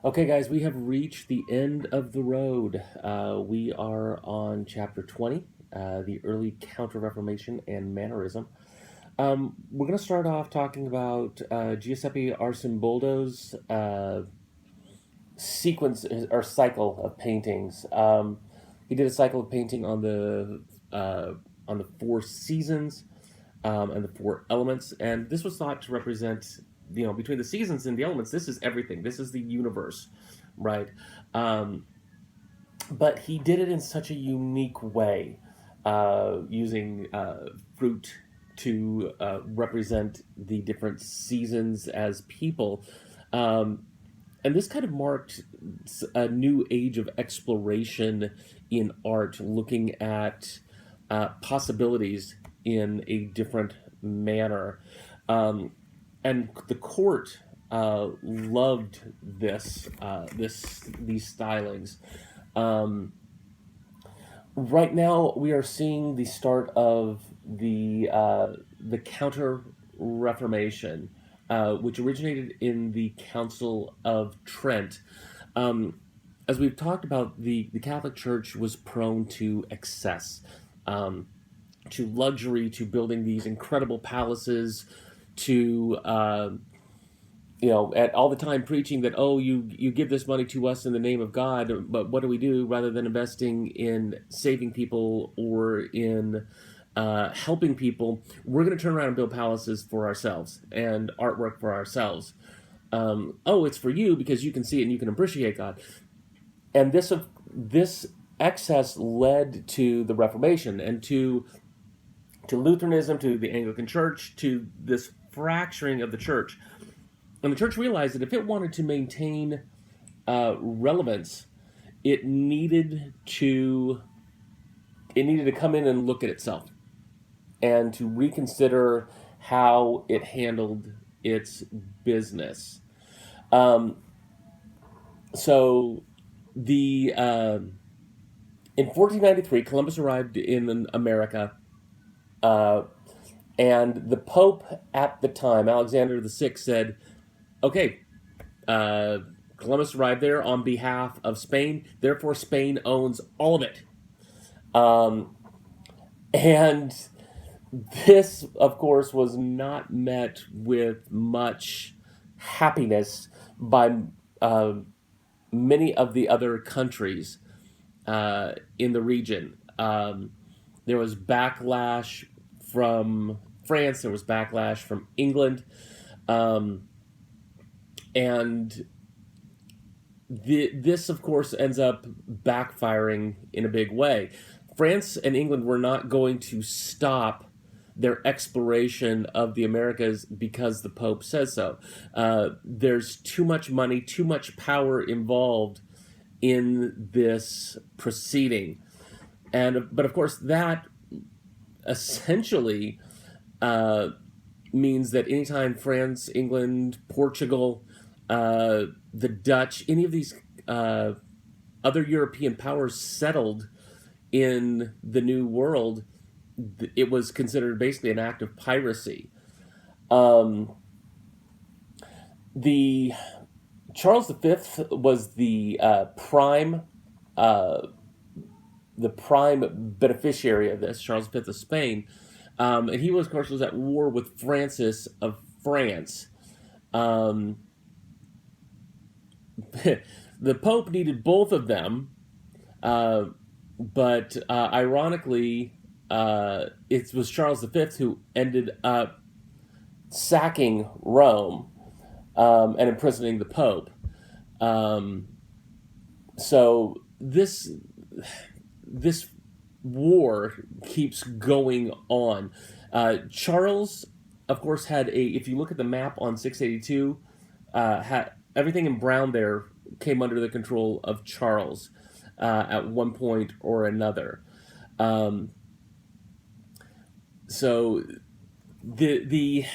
Okay, guys, we have reached the end of the road. We are on chapter 20, the early Counter-Reformation and Mannerism. We're going to start off talking about Giuseppe Arcimboldo's sequence or cycle of paintings. He did a cycle of painting on the four seasons and the four elements, and this was thought to represent, between the seasons and the elements. This is everything. This is the universe, right? Um, but he did it in such a unique way, using fruit to represent the different seasons as people. Um, and this kind of marked a new age of exploration in art, looking at possibilities in a different manner. Um, and the court loved these stylings. Um, right now, we are seeing the start of the Counter Reformation, which originated in the Council of Trent. Um, as we've talked about, the Catholic Church was prone to excess, um, to luxury, to building these incredible palaces, to at all the time preaching that, oh, you give this money to us in the name of God, but what do we do rather than investing in saving people or in helping people? We're going to turn around and build palaces for ourselves and artwork for ourselves. Oh, it's for you because you can see it and you can appreciate God. And this excess led to the Reformation and to Lutheranism, to the Anglican Church, to this fracturing of the church. And the church realized that if it wanted to maintain relevance, it needed to come in and look at itself and to reconsider how it handled its business. Um, so the in 1493, Columbus arrived in America, uh, and the Pope at the time, Alexander VI, said, "Okay, uh, Columbus arrived there on behalf of Spain. Therefore, Spain owns all of it." Um, and this, of course, was not met with much happiness by uh, many of the other countries in the region. There was backlash from France. There was backlash from England, um, and this, of course, ends up backfiring in a big way. France and England were not going to stop their exploration of the Americas because the Pope says so. There's too much money, too much power involved in this proceeding, but of course that essentially uh, means that anytime France, England, Portugal, the Dutch, any of these other European powers settled in the New World, it was considered basically an act of piracy. Um, the Charles V was uh, the prime beneficiary of this. Charles V of Spain, and he was, of course, was at war with Francis of France. Um, the Pope needed both of them, uh, but ironically, it was Charles V who ended up sacking Rome and imprisoning the Pope. Um, so this war keeps going on. Charles, of course, had a. If you look at the map on 682, had everything in brown there came under the control of Charles at one point or another. Um, so the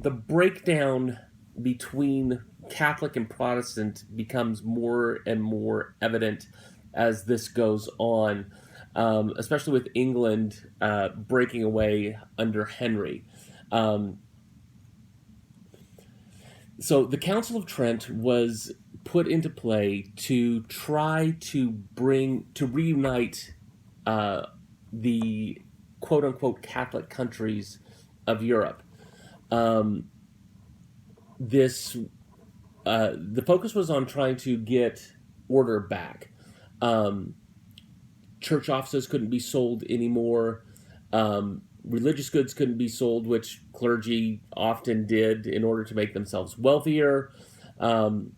breakdown between Catholic and Protestant becomes more and more evident as this goes on, especially with England breaking away under Henry. Um, so the Council of Trent was put into play to try to reunite the quote unquote Catholic countries of Europe. Um, this The focus was on trying to get order back. Um, Church offices couldn't be sold anymore. Religious goods couldn't be sold, which clergy often did in order to make themselves wealthier. Um,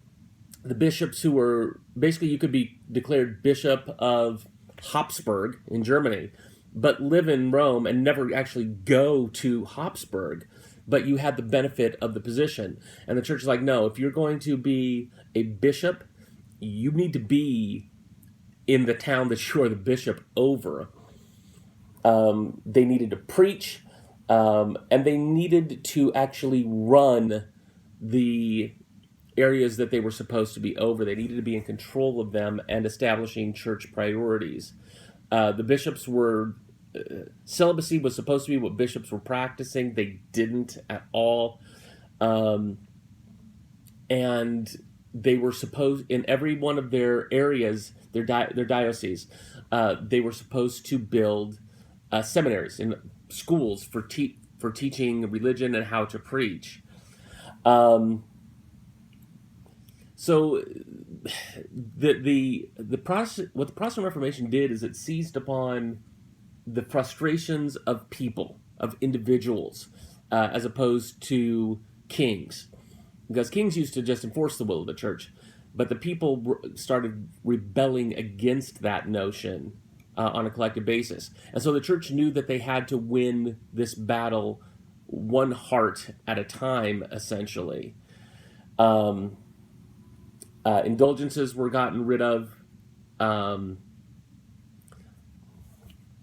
the bishops who were basically, you could be declared bishop of Habsburg in Germany, but live in Rome and never actually go to Habsburg, but you had the benefit of the position. And the church is like, no, if you're going to be a bishop, you need to be in the town that you are the bishop over. They needed to preach, and they needed to actually run the areas that they were supposed to be over. They needed to be in control of them and establishing church priorities. The bishops were celibacy was supposed to be what bishops were practicing. They didn't at all, and they were supposed, in every one of their areas, their dioceses, they were supposed to build seminaries and schools for teaching religion and how to preach. So the process, what the Protestant Reformation did is it seized upon the frustrations of people, of individuals, as opposed to kings, because kings used to just enforce the will of the church, but the people started rebelling against that notion on a collective basis, and so the church knew that they had to win this battle one heart at a time, essentially. Indulgences were gotten rid of,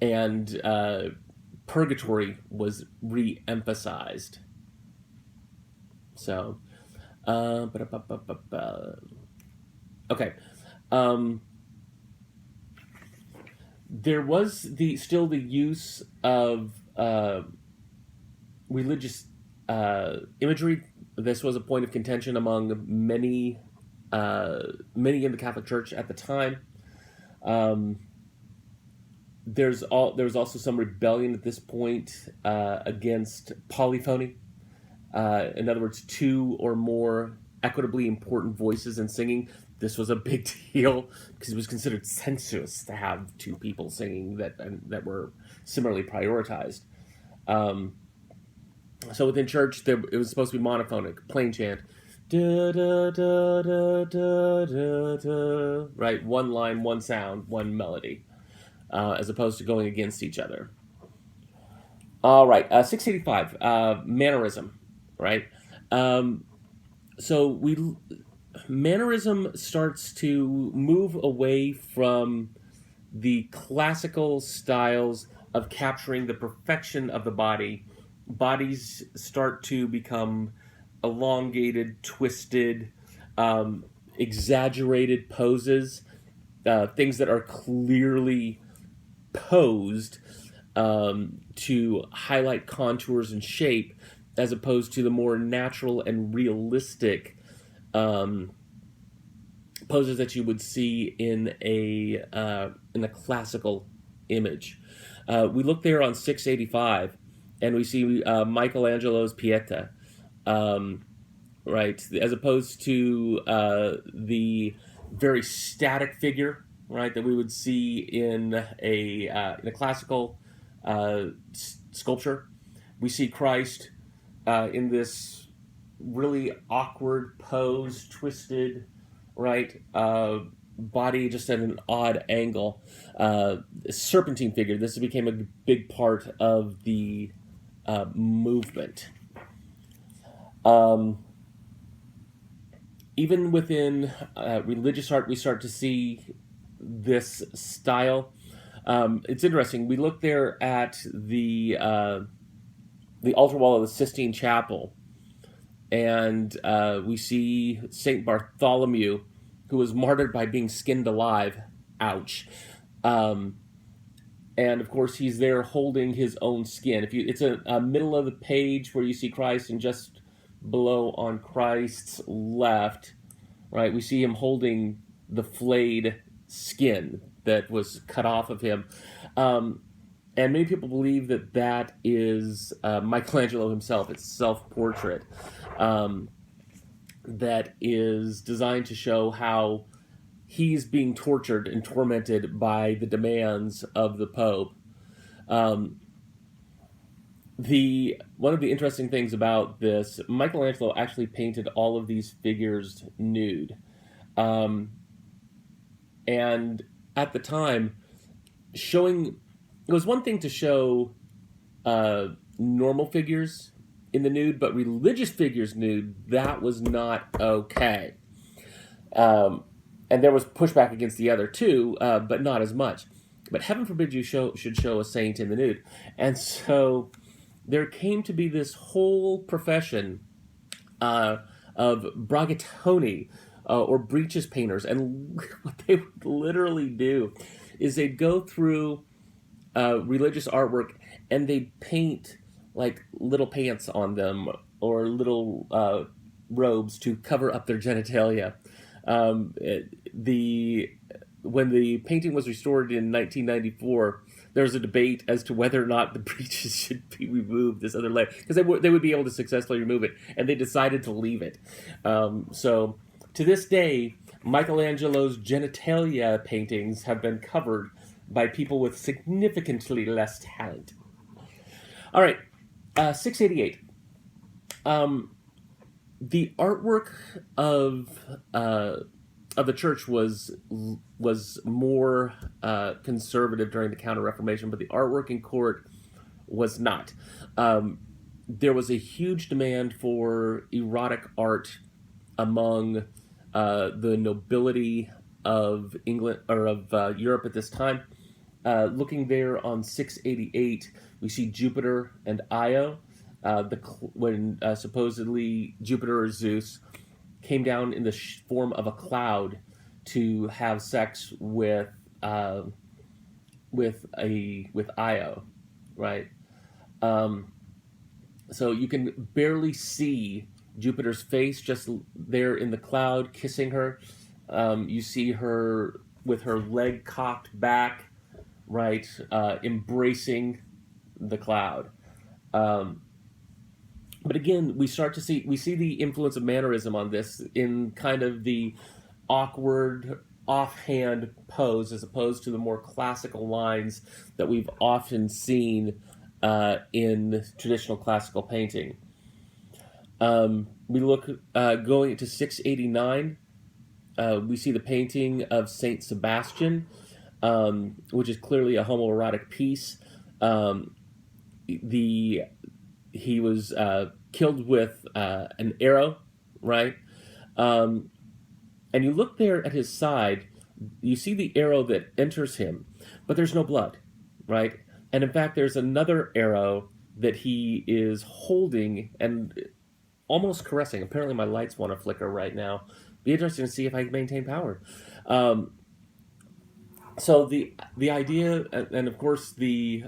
and purgatory was re-emphasized. So, okay. There was still the use of religious imagery. This was a point of contention among many in the Catholic Church at the time. There was also some rebellion at this point against polyphony. In other words, two or more equitably important voices in singing. This was a big deal because it was considered sensuous to have two people singing that were similarly prioritized. So within church, it was supposed to be monophonic, plain chant. Da, da, da, da, da, da, da. Right, one line, one sound, one melody, as opposed to going against each other. All right, 685, mannerism, right? So mannerism starts to move away from the classical styles of capturing the perfection of the body. Bodies start to become elongated, twisted, exaggerated poses, things that are clearly posed to highlight contours and shape, as opposed to the more natural and realistic poses that you would see in a classical image. We look there on 685, and we see Michelangelo's Pieta. Right, as opposed to the very static figure, right, that we would see in a classical sculpture. We see Christ in this really awkward pose, twisted, right, body just at an odd angle. Serpentine figure. This became a big part of the movement. Even within religious art, we start to see this style. It's interesting. We look there at the altar wall of the Sistine Chapel, and we see Saint Bartholomew, who was martyred by being skinned alive. Ouch. And of course, he's there holding his own skin. It's a middle of the page where you see Christ, and just below on Christ's left, right? We see him holding the flayed skin that was cut off of him. And many people believe that that is Michelangelo himself. It's self-portrait that is designed to show how he's being tortured and tormented by the demands of the Pope. One of the interesting things about this, Michelangelo actually painted all of these figures nude. And at the time, it was one thing to show normal figures in the nude, but religious figures nude, that was not okay. And there was pushback against the other too, but not as much. But heaven forbid you should show a saint in the nude. And so there came to be this whole profession of braghettoni, or breeches painters. And what they would literally do is they'd go through religious artwork and they'd paint like little pants on them or little robes to cover up their genitalia. When the painting was restored in 1994, there was a debate as to whether or not the breeches should be removed this other layer, because they would be able to successfully remove it, and they decided to leave it. So to this day, Michelangelo's genitalia paintings have been covered by people with significantly less talent. All right, 688. The artwork of the church was more conservative during the Counter-Reformation, but the artwork in court was not. There was a huge demand for erotic art among the nobility of England or of Europe at this time. Looking there on 688, we see Jupiter and Io. When supposedly Jupiter or Zeus came down in the form of a cloud to have sex with Io, right? So you can barely see Jupiter's face just there in the cloud kissing her. You see her with her leg cocked back, right, embracing the cloud. But again, we see the influence of mannerism on this in kind of the awkward, offhand pose, as opposed to the more classical lines that we've often seen in traditional classical painting. We look going to 689. We see the painting of Saint Sebastian, which is clearly a homoerotic piece. He was killed with an arrow, right? And you look there at his side, you see the arrow that enters him, but there's no blood, right? And in fact, there's another arrow that he is holding and almost caressing. Apparently my lights want to flicker right now. Be interesting to see if I can maintain power. So the idea, and of course the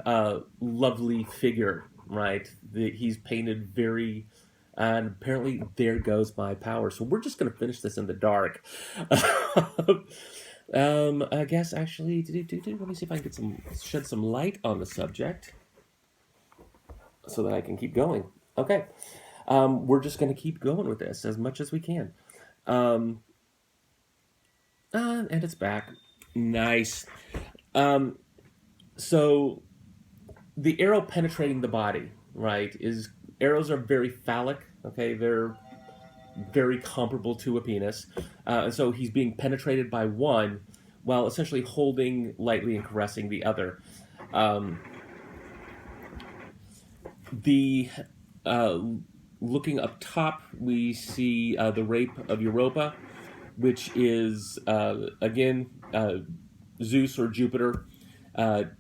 lovely figure, right? He's painted very, and apparently there goes my power. So we're just going to finish this in the dark. I guess actually, let me see if I can shed some light on the subject so that I can keep going. Okay. We're just going to keep going with this as much as we can. And it's back. Nice. So the arrow penetrating the body, right, arrows are very phallic, okay? They're very comparable to a penis. And so he's being penetrated by one while essentially holding lightly and caressing the other. Looking up top, we see the rape of Europa, which is, again, Zeus or Jupiter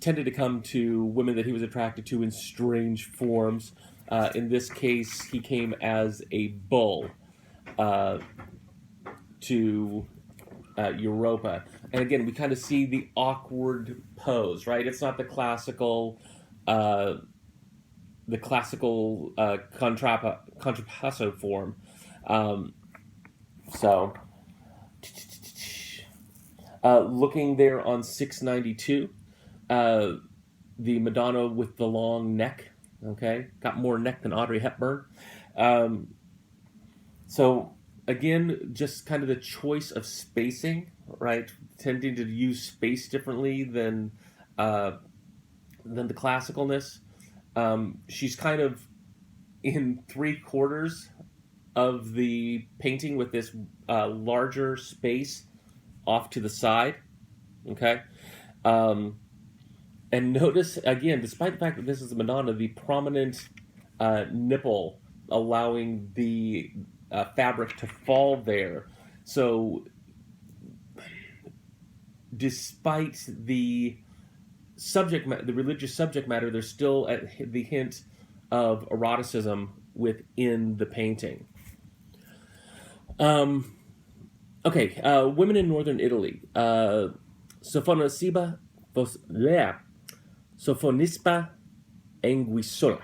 tended to come to women that he was attracted to in strange forms. In this case, he came as a bull to Europa. And again, we kind of see the awkward pose, right? It's not the classical contrappasso form. So Looking there on 692, uh, the Madonna with the long neck. Okay, got more neck than Audrey Hepburn. Um, so again, just kind of the choice of spacing, right? Tending to use space differently uh, than the classicalness. She's kind of in three quarters of the painting with this larger space off to the side. Okay. Um, and notice again, despite the fact that this is a Madonna, the prominent nipple allowing the fabric to fall there. So, despite the the religious subject matter, there's still the hint of eroticism within the painting. Um, okay, women in northern Italy. Sofonisba, yeah, Sofonisba Anguissola.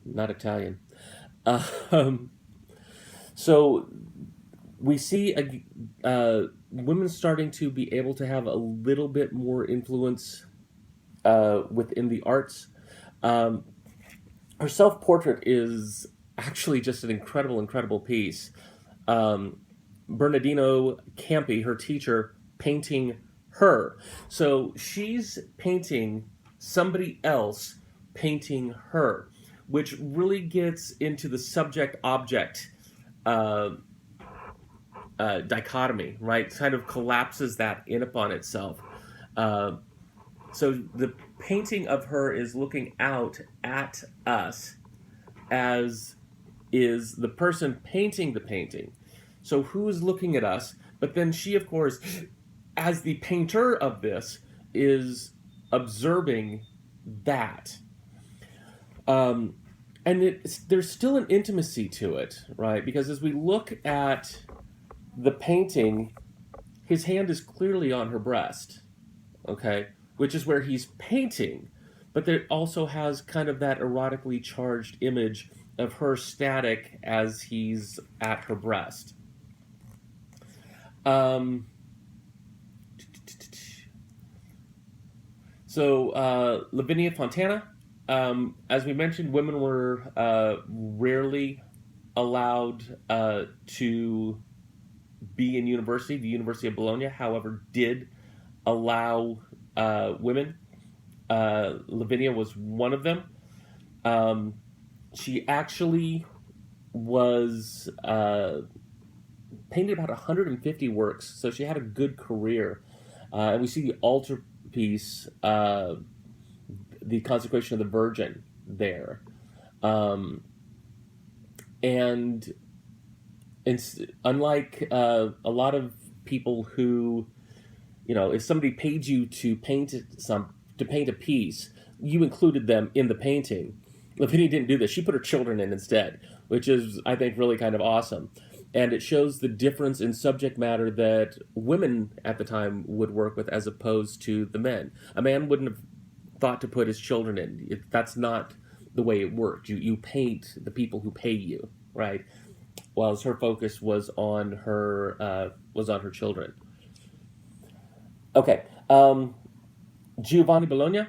Not Italian. Um, so we see women starting to be able to have a little bit more influence within the arts. Um, her self portrait is actually just an incredible, incredible piece. Um, Bernardino Campi, her teacher, painting her. So she's painting somebody else painting her, which really gets into the subject object dichotomy, right? Kind of collapses that in upon itself. Uh, so the painting of her is looking out at us, as is the person painting the painting. So who's looking at us? But then she, of course, as the painter of this, is observing that. Um, and there's still an intimacy to it, right? Because as we look at the painting, his hand is clearly on her breast, okay? Which is where he's painting, but there also has kind of that erotically charged image of her static as he's at her breast. So Lavinia Fontana, as we mentioned, women were rarely allowed to be in university. The University of Bologna, however, did allow women. Lavinia was one of them. She actually was painted about 150 works, so she had a good career. And we see the altarpiece, the Consecration of the Virgin there. And unlike a lot of people who, if somebody paid you to paint a piece, you included them in the painting. Lavinia didn't do this. She put her children in instead, which is, I think, really kind of awesome. And it shows the difference in subject matter that women at the time would work with as opposed to the men. A man wouldn't have thought to put his children in. That's not the way it worked. You paint the people who pay you, right? While her focus was on her children. Okay, Giovanni Bologna.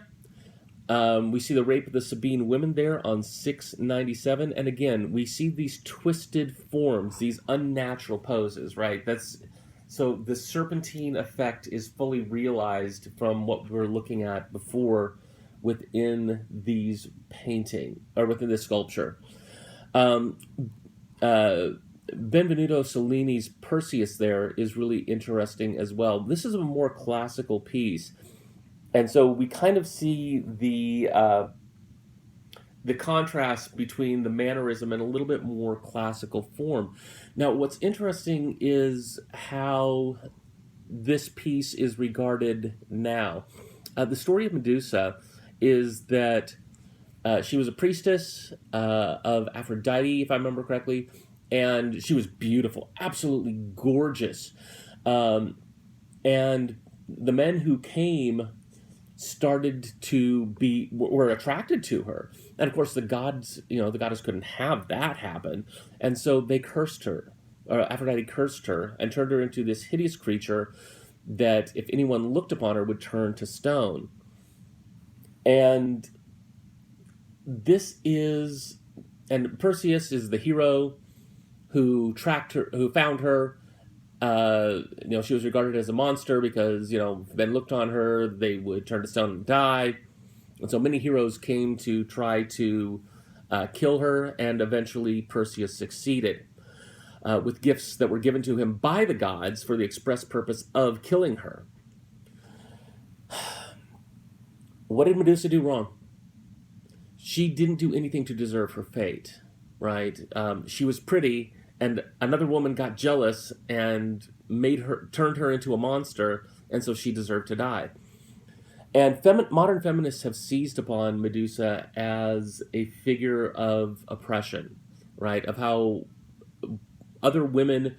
We see the rape of the Sabine women there on 697, and again we see these twisted forms, these unnatural poses. Right. So the serpentine effect is fully realized from what we were looking at before within these painting or within this sculpture. Benvenuto Cellini's Perseus there is really interesting as well. This is a more classical piece, and so we kind of see the contrast between the mannerism and a little bit more classical form. Now, what's interesting is how this piece is regarded now. The story of Medusa is that she was a priestess of Aphrodite, if I remember correctly, and she was beautiful, absolutely gorgeous. And the men who came were attracted to her. And of course the gods, the goddess couldn't have that happen. And so they cursed her, or Aphrodite cursed her and turned her into this hideous creature that if anyone looked upon her would turn to stone. And this is, and Perseus is the hero who tracked her, who found her. She was regarded as a monster because, if men looked on her, they would turn to stone and die. And so many heroes came to try to kill her, and eventually Perseus succeeded with gifts that were given to him by the gods for the express purpose of killing her. What did Medusa do wrong? She didn't do anything to deserve her fate, right? She was pretty, and another woman got jealous and turned her into a monster, and so she deserved to die. And modern feminists have seized upon Medusa as a figure of oppression, right? Of how other women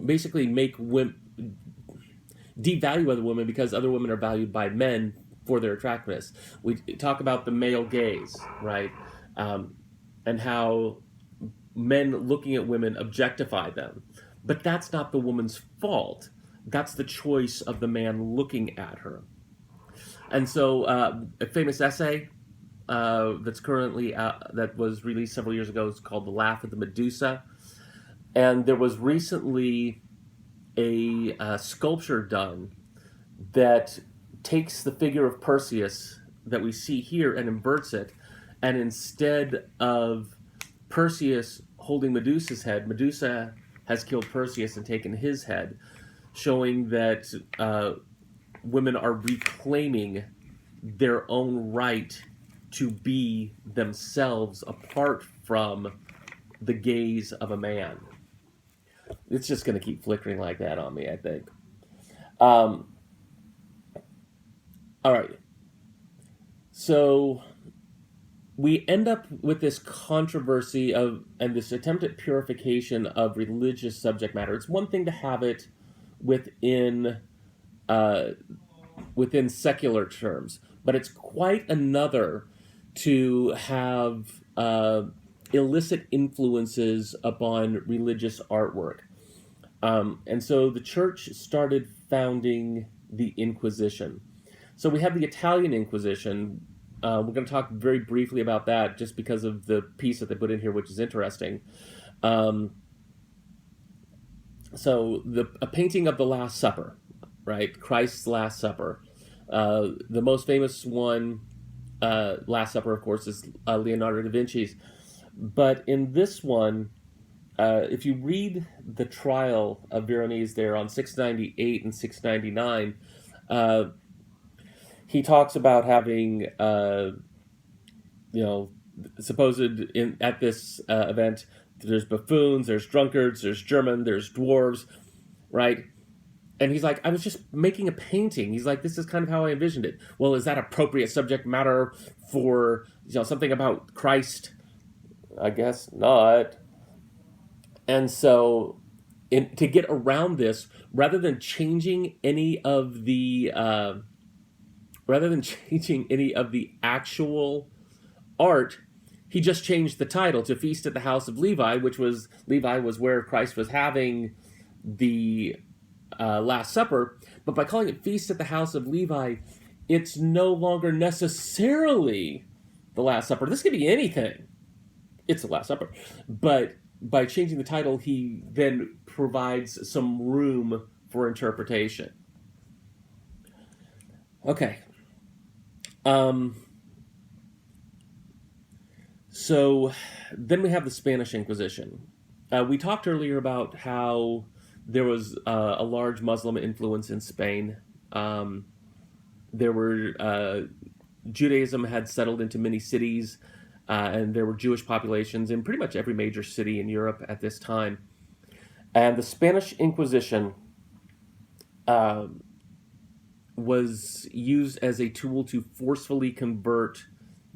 basically make women, devalue other women because other women are valued by men for their attractiveness. We talk about the male gaze, right? And how men looking at women objectify them. But that's not the woman's fault. That's the choice of the man looking at her. And so a famous essay that's currently that was released several years ago is called The Laugh of the Medusa. And there was recently a sculpture done that takes the figure of Perseus that we see here and inverts it, and instead of Perseus holding Medusa's head, Medusa has killed Perseus and taken his head, showing that women are reclaiming their own right to be themselves apart from the gaze of a man. It's just going to keep flickering like that on me, I think. All right. So we end up with this controversy and this attempt at purification of religious subject matter. It's one thing to have it within secular terms, but it's quite another to have illicit influences upon religious artwork. And so the church started founding the Inquisition. So we have the Italian Inquisition. We're going to talk very briefly about that just because of the piece that they put in here, which is interesting. So a painting of the Last Supper, right? Christ's Last Supper. The most famous one, Last Supper, of course, is Leonardo da Vinci's. But in this one, if you read the trial of Veronese there on 698 and 699, he talks about having, supposed at this event, there's buffoons, there's drunkards, there's German, there's dwarves, right? And he's like, I was just making a painting. He's like, this is kind of how I envisioned it. Well, is that appropriate subject matter for something about Christ? I guess not. And so, to get around this, rather than changing any of the actual art, he just changed the title to Feast at the House of Levi, Levi was where Christ was having the Last Supper. But by calling it Feast at the House of Levi, it's no longer necessarily the Last Supper. This could be anything. It's the Last Supper. But by changing the title, he then provides some room for interpretation. Okay. So then we have the Spanish Inquisition. We talked earlier about how there was a large Muslim influence in Spain. There were Judaism had settled into many cities, and there were Jewish populations in pretty much every major city in Europe at this time. And the Spanish Inquisition was used as a tool to forcefully convert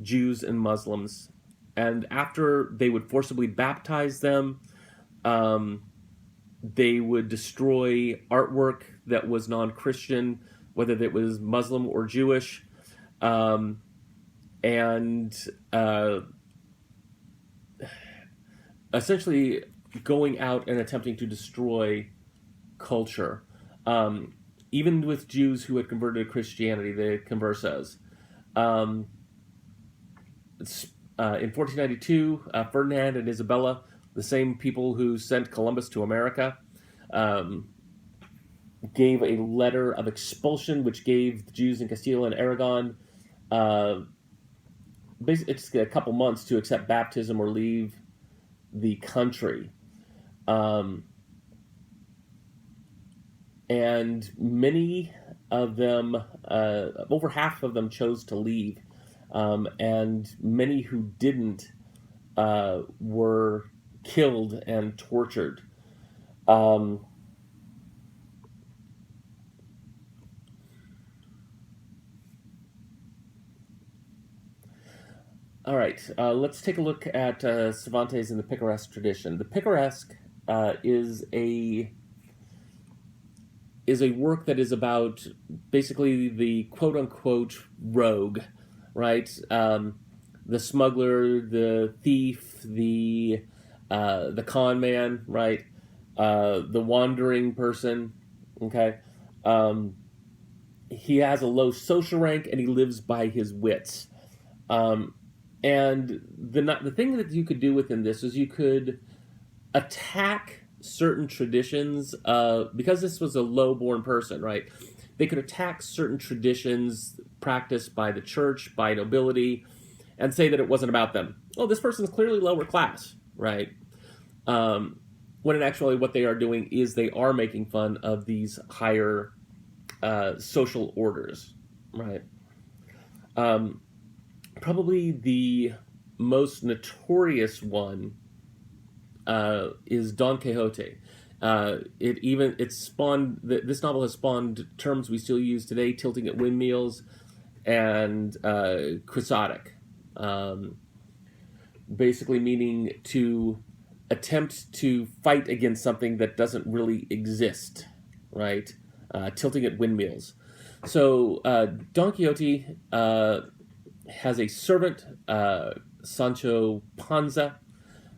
Jews and Muslims. And after they would forcibly baptize them, they would destroy artwork that was non-Christian, whether it was Muslim or Jewish. Essentially, going out and attempting to destroy culture. Even with Jews who had converted to Christianity, the conversos. In 1492, Ferdinand and Isabella, the same people who sent Columbus to America, gave a letter of expulsion, which gave the Jews in Castile and Aragon basically it's a couple months to accept baptism or leave the country. And many of them, over half of them, chose to leave, and many who didn't were killed and tortured. All right, let's take a look at Cervantes and the picaresque tradition. The picaresque is a work that is about basically the quote unquote rogue, right? The smuggler, the thief, the con man, right? The wandering person. Okay, he has a low social rank and he lives by his wits. And the thing that you could do within this is you could attack certain traditions, because this was a low-born person, right? They could attack certain traditions practiced by the church, by nobility, and say that it wasn't about them. Oh, this person's clearly lower class, right? When in actuality what they are doing is they are making fun of these higher social orders, right? Probably the most notorious one is Don Quixote. It's spawned. This novel has spawned terms we still use today: tilting at windmills and quixotic, basically meaning to attempt to fight against something that doesn't really exist, right? Tilting at windmills. So Don Quixote has a servant, Sancho Panza,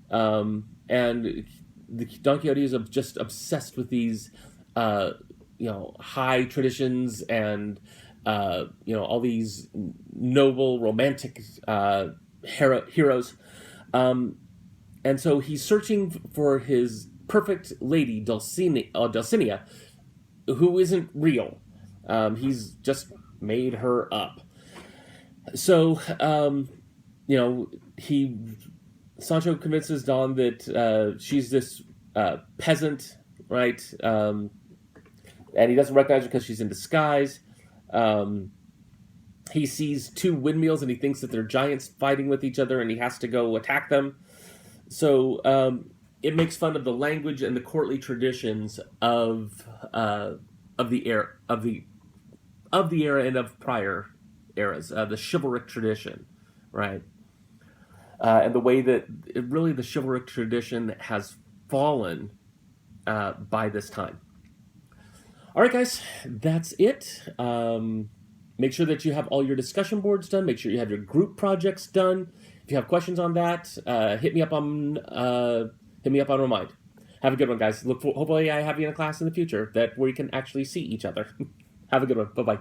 and Don Quixote is just obsessed with these, high traditions and all these noble romantic heroes, and so he's searching for his perfect lady, Dulcinea, who isn't real. He's just made her up. So, Sancho convinces Don that she's this peasant, right? And he doesn't recognize her because she's in disguise. He sees two windmills and he thinks that they're giants fighting with each other, and he has to go attack them. So it makes fun of the language and the courtly traditions of the era and of prior eras, the chivalric tradition, right? And the way that the chivalric tradition has fallen by this time. All right, guys, that's it. Make sure that you have all your discussion boards done. Make sure you have your group projects done. If you have questions on that, hit me up on Remind. Have a good one, guys. Hopefully I have you in a class in the future where you can actually see each other. Have a good one. Bye-bye.